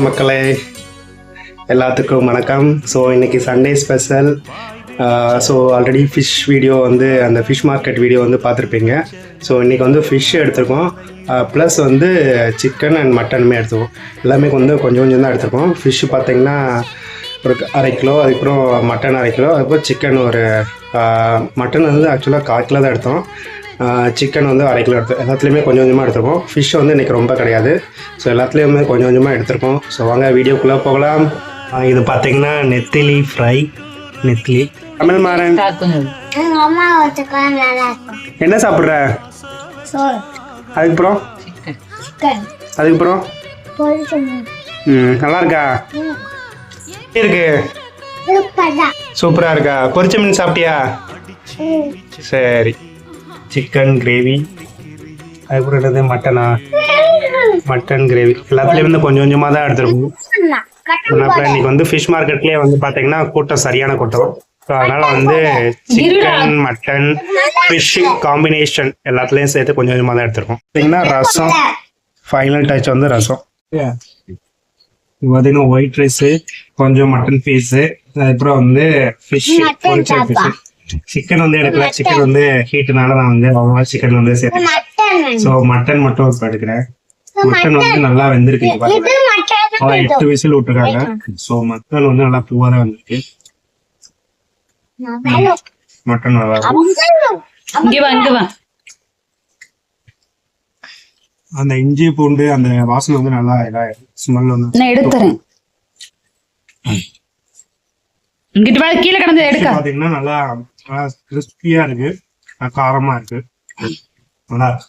மக்களே எல்லாத்துக்கும் வணக்கம். ஸோ இன்றைக்கி Sunday special. So already fish video வந்து அந்த ஃபிஷ் மார்க்கெட் வீடியோ வந்து பார்த்துருப்பீங்க. ஸோ இன்றைக்கி வந்து ஃபிஷ் எடுத்துருக்கோம், ப்ளஸ் வந்து சிக்கன் அண்ட் மட்டனுமே எடுத்துருக்கோம். எல்லாமே வந்து கொஞ்சம் கொஞ்சம் தான் எடுத்துருக்கோம். ஃபிஷ்ஷு பார்த்திங்கன்னா ஒரு 1/2 கிலோ, அதுக்கப்புறம் மட்டன் 1/2 கிலோ, அதுக்கப்புறம் சிக்கன் ஒரு மட்டன் வந்து ஆக்சுவலாக 1/4 கிலோ தான் எடுத்தோம். சிக்கன் வந்து 1/2 கிலோ எடுத்தோம். எல்லாத்துலேயுமே கொஞ்சம் கொஞ்சமாக எடுத்துருக்கோம். ஃபிஷ் வந்து இன்றைக்கி ரொம்ப கிடையாது. ஸோ எல்லாத்துலேயுமே கொஞ்சம் கொஞ்சமாக எடுத்துருக்கோம். ஸோ வாங்க வீடியோக்குள்ளே போகலாம். இது பார்த்தீங்கன்னா நெத்திலி ஃப்ரை. நெத்திலி தமிழ் மாறன் என்ன சாப்பிட்ற? அதுக்கப்புறம் நல்லா இருக்கா? இருக்கு சூப்பராக இருக்கா? பொரிச்ச மீன் சாப்பிட்டியா? சரி. சிக்கன் கிரேவி, அதுக்கப்புறம் என்னது மட்டன் கிரேவி. எல்லாத்துலேயும் வந்து கொஞ்சம் கொஞ்சமாக தான் எடுத்துருக்கோம். அப்புறம் இன்னைக்கு வந்து ஃபிஷ் மார்க்கெட்லேயே வந்து பார்த்தீங்கன்னா கூட்டம் சரியான கூட்டம். ஸோ அதனால் வந்து சிக்கன் மட்டன் ஃபிஷ் காம்பினேஷன் எல்லாத்துலேயும் சேர்த்து கொஞ்சம் கொஞ்சமாக தான் எடுத்துருக்கோம். பார்த்தீங்கன்னா ரசம், ஃபைனல் டச் வந்து ரசம். இது பார்த்தீங்கன்னா ஒயிட் ரைஸு, கொஞ்சம் மட்டன் பீஸு, அதுக்கப்புறம் வந்து ஃபிஷ், பொரிச்ச ஃபிஷ்ஷு. சிக்கன் வந்து எடுக்கல, சிக்கன் வந்து ஹீட்டுனால நான் வந்து அவ்வளோவா சிக்கன் வந்து சேர்த்துக்கிறேன். ஸோ மட்டன் மட்டும் இப்போ எடுக்கிறேன். மட்டன் வந்து நல்லா வெந்திருக்கு. 8 விசில் விட்டுருக்காங்க. ஸோ மட்டன் வந்து நல்லா பூவா தான் வந்திருக்கு. மட்டன் நல்லா அந்த இஞ்சி பூண்டு அந்த வாசனை வந்து நல்லா ஸ்மெல் வந்து நான் எடுத்துறேன். கீழே கிடந்து எடுக்க பாத்தீங்கன்னா நல்லா கிறிஸ்பியா இருக்கு, காரமா இருக்கு, நல்லா இருக்கு.